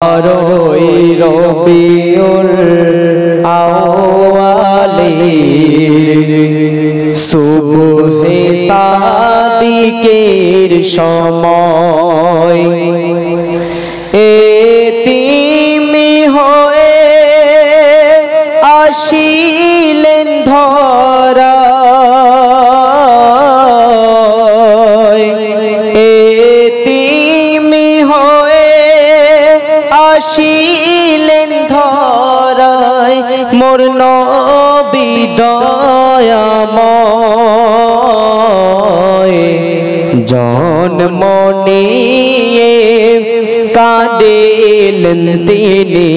বারোই রবিউল আউয়ালের সুবহে সাদিকের সময় এতিমি হয়ে আসিলেন ধরায়, এতিমি হয়ে আসিলেন ধরায় মোর নবী দয়াময়। জন্ম নিয়ে কাঁদিলেন তিনি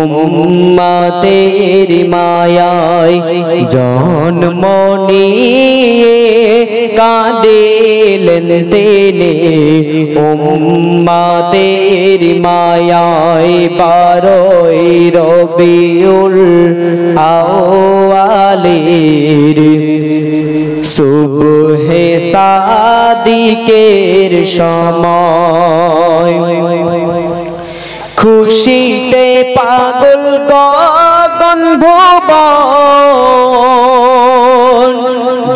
উম্মতের মায়ায়, জন্ম নিয়ে কাঁদিলেন তিনি উম্মতের মায়ায়। বারোই রবিউল আউয়ালের সুবহে সাদিকের সময় খুশিতে পাগল গগন ভুবন,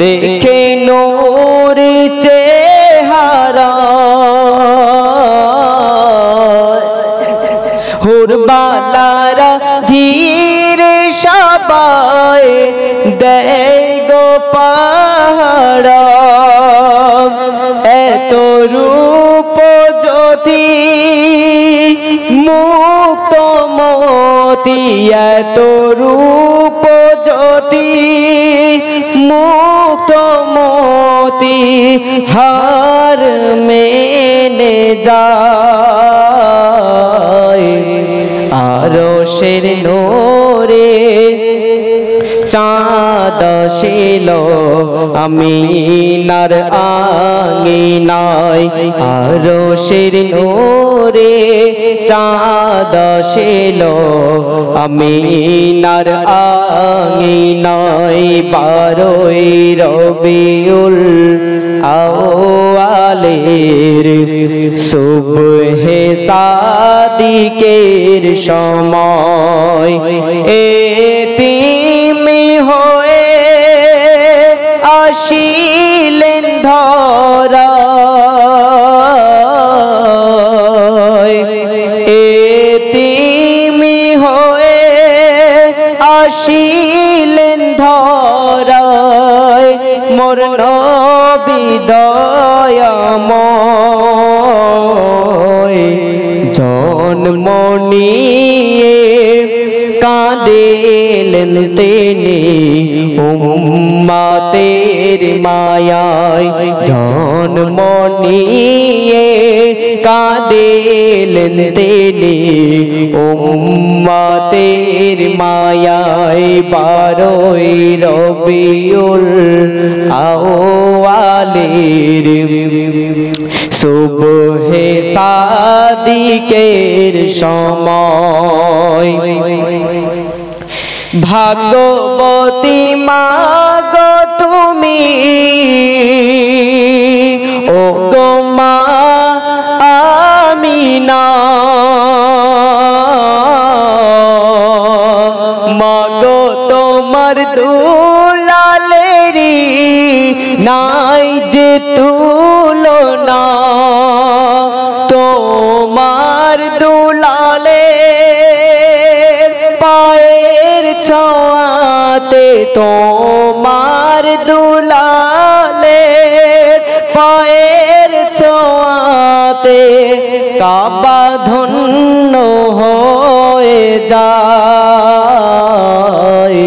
দেখে নূর চেহারা হুরবালারা ধীরে সবাই দেয় গো পাহারা। এত রূপ জ্যোতি মুক্ত মতি, এত রূপ জ্যোতি মুক্ত মতি হার মেনে যায়। আরশের নূরে চাঁদ ছিল আমিনার আঙিনায়, আরশের নূরে চাঁদ ছিল আমিনার আঙিনায়। বারোই রবিউল আউয়ালের সুবহে সাদিকের সময় এতিমি হয়ে আসিলেন ধরায়, এতিমি হয়ে আসিলেন ধরায় মোর নবী দয়াময়। জন্ম নিয়ে কাঁদিলেন তিনি উম্মতের মায়ায়, জন্ম নিয়ে কাঁদিলেন তিনি উম্মতের মায়ায়। বারোই রবিউল আউয়ালের সুবহে সাদিকের সময় ভাগ্যবতী মা গো তুমি ও গো মা আমিনা, মা গো তোমার দুলালেরি নাই যে তুলনা, তোমার দুলালে পায়ের ছোঁয়াতে, তোমার দুলালে পায়ের ছোঁয়াতে কাবা ধন্য হয়ে যায়।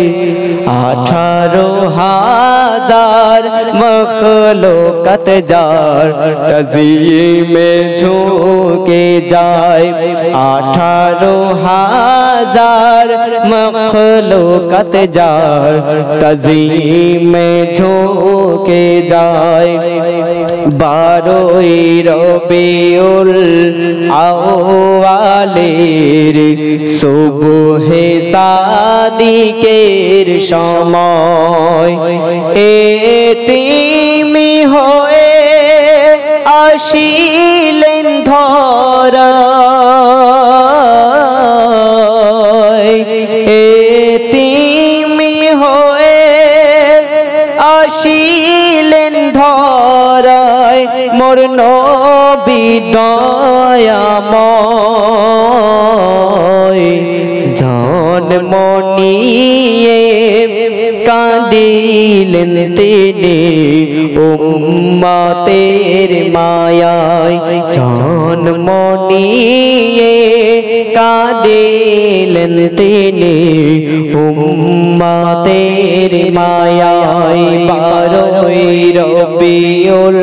18,000 মখলুকাত যার তাজিমে ঝুঁকে যায়, 18,000 মখলুকাত যার তাজিমে ঝুঁকে যায়। বারোই রবিউল আউয়ালের সুবহে সাদিকের সময় এতিমি হয়ে আসিলেন ধরা দিলেন তিনি উম্মতের মায়ায় জন্ম নিয়ে কাঁদিলেন তিনি উম্মতের মায়ায় 12ই রবিউল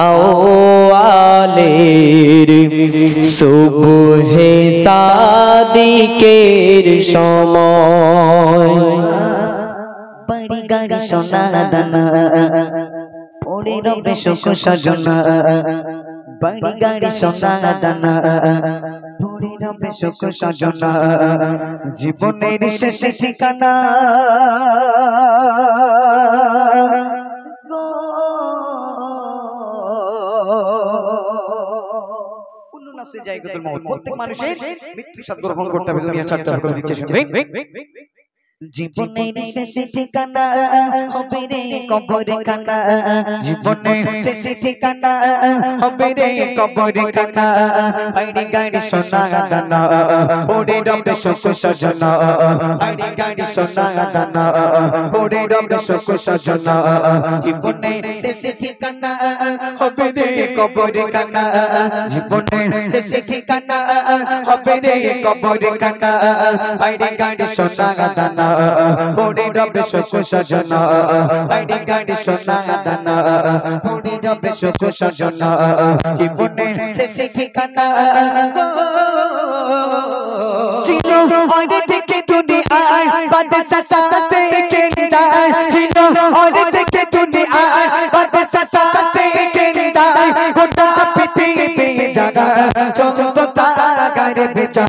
আউয়ালের সুবহে সাদিকের সময় बड़ी गाड़ी सोना दाना पूरी रबे सुख सजना बड़ी गाड़ी सोना दाना पूरी रबे सुख सजना जीवनेर शेष ठिकाना कुल्लू नफ्से जायगातुल मौत प्रत्येक মানুষের মৃত্যু স্বাদ গ্রহণ করতে হবে দুনিয়া ছাড়তে হবে দিচ্ছে শুনবে জীবনের শেষ ঠিকানা হবে রে কবরে খানা জীবনের শেষ ঠিকানা হবে রে কবরে খানা আইডি গাড়ি সোনা দানা ওরে রবে সুখ সজনা আইডি গাড়ি সোনা দানা ওরে রবে সুখ সজনা জীবনের শেষ ঠিকানা হবে রে কবরে খানা জীবনের শেষ ঠিকানা হবে রে কবরে খানা আইডি গাড়ি সোনা দানা पूरी रबे सुख सजना आईडी गाड़ी सोना दाना पूरी रबे सुख सजना जीवनेर शेष ठिकाना चिलो और देखे दुनियार बादशाह से केंदा चिलो और देखे दुनियार बादशाह से केंदा गोटा पृथ्वी जागा चौंतो तागार बेचा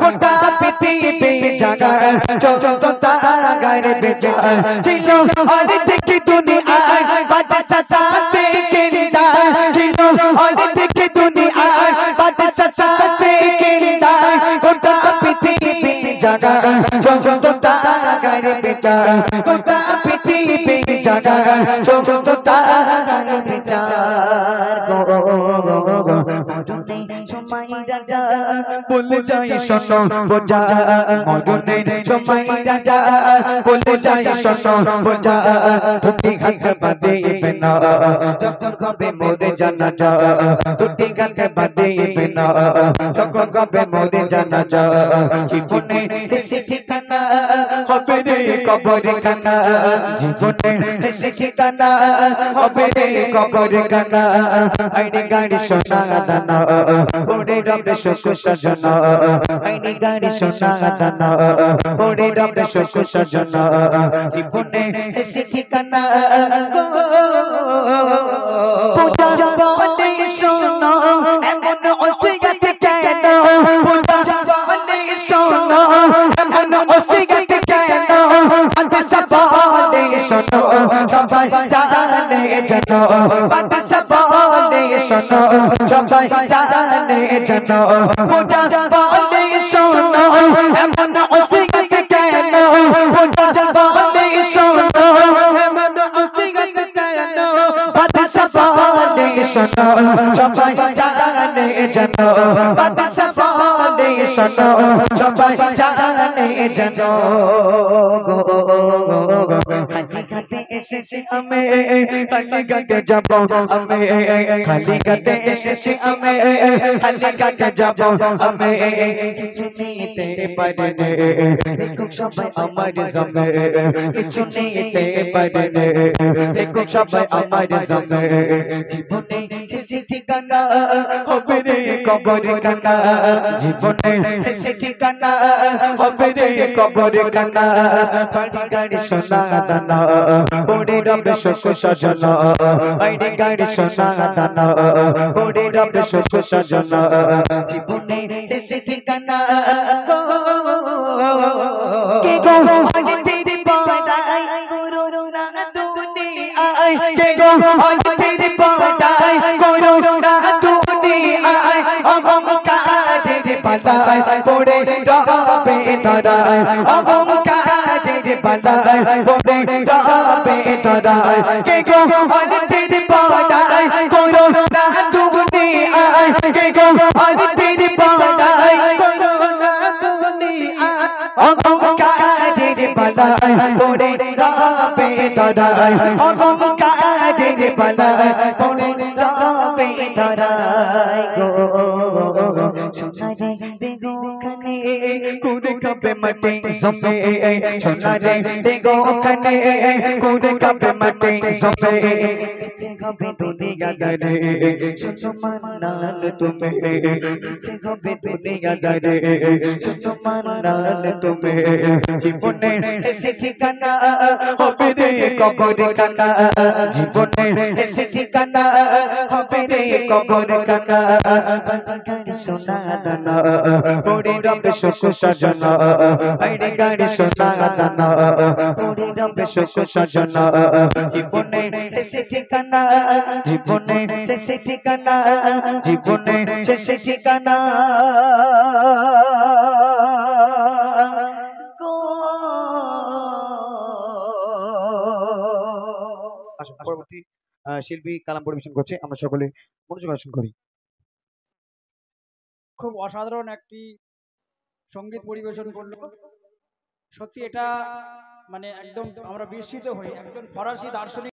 गोटा पृथ्वी जागा चौंतो तागार बेचा चिलो और देखे दुनियार बादशाह से केंदा चिलो और देखे दुनियार बादशाह से केंदा गोटा पृथ्वी जागा चौंतो तागार बेचा गोटा पृथ्वी जागा चौंतो तागार बेचा राजा बोल जाए सुनो बोझा मरने समय राजा बोल जाए सुनो बोझा टूटी हाथ बांधे बिना जखन कबे मोरे जाना जा टूटी हाथ बांधे बिना जखन कबे मोरे जाना जा जीवने শেষ ঠিকানা হবে রে কবরে খানা জীবনে শেষ ঠিকানা হবে রে কবরে খানা আইডি গাড়ি সোনা দানা ওরে রবে সুখ সজনা আইডি গাড়ি সোনা দানা ওরে রবে সুখ সজনা জীবনে শেষ ঠিকানা পূজা বলে শোনো এমন ওসিয়ত কেন পূজা বলে শোনো এমন ওসিয়ত কেন বাদশাহ বলে শোনো সবাই জানে জানো বাদশাহ বলে শোনো সবাই জানে জানো পূজা বলে শোনো এমন ওসিয়ত কেন পূজা বলে শোনো এমন ওসিয়ত কেন বাদশাহ বলে শোনো সবাই জানে জানো বাদশাহ বলে শোনো সবাই জানে জানো খালি ঘাটে এসেছি আমি খালি ঘাটে যাব আমি খালি ঘাটে এসেছি আমি খালি ঘাটে যাব আমি কিছু নিতে পারিনি দেখো সবাই আমার জমে কিছু নিতে পারিনি দেখো সবাই আমার জমে জীবনে শেষ ঠিকানা হবে রে কবরে খানা জীবনে শেষ ঠিকানা হবে রে কবরে খানা বাড়ি গাড়ি সোনা দানা ওরে রবে সুখ সজনা আইডি গাড়ি সোনা দানা ওরে রবে সুখ সজনা জীবনে শেষ ঠিকানা কে গো আগে তেরি পাড়াই করো না দুনিয়ায় কে গো আগে তেরি পাড়াই করো না দুনিয়ায় অহংকারের পালায় পড়ে রবে ধরায় অহংকারের পালায় পড়ে রবে ধরায় কে গো আগে তেরি পাড়াই করো না দুনিয়ায় কে গো আগে তেরি পাড়াই করো না দুনিয়ায় অহংকারের পালায় পড়ে রবে ধরায় অহংকারের পালায় পড়ে রবে ধরায় গো সোনারে দেগো খানে কুড়ে কাপে মাটি জমে সোনারে দেগো খানে কুড়ে কাপে মাটি জমে পিছে হবে দুনিয়া দারে শুধু মান্নান তুমি পিছে হবে দুনিয়া দারে শুধু মান্নান তুমি জীবনে শেষ ঠিকানা হবে রে কবর কানা জীবনে শেষ ঠিকানা হবে রে কবর কানা গাড়ি সোনা দানা পড়ে রবে শোক সজনা বাইরে গাড়ি সোনা দানা পড়ে রবে শোক সজনা জীবনে শেষ ঠিকানা জীবনে শেষ ঠিকানা জীবনে শেষ ঠিকানা পরবর্তী শিল্পী কালাম পরিবেশন করছে, আমরা সকলে মনোযোগ আকর্ষণ করি। খুব অসাধারণ একটি সঙ্গীত পরিবেশন করলো। সত্যি এটা মানে একদম আমরা বিস্মিত হই। একজন ফরাসি দার্শনিক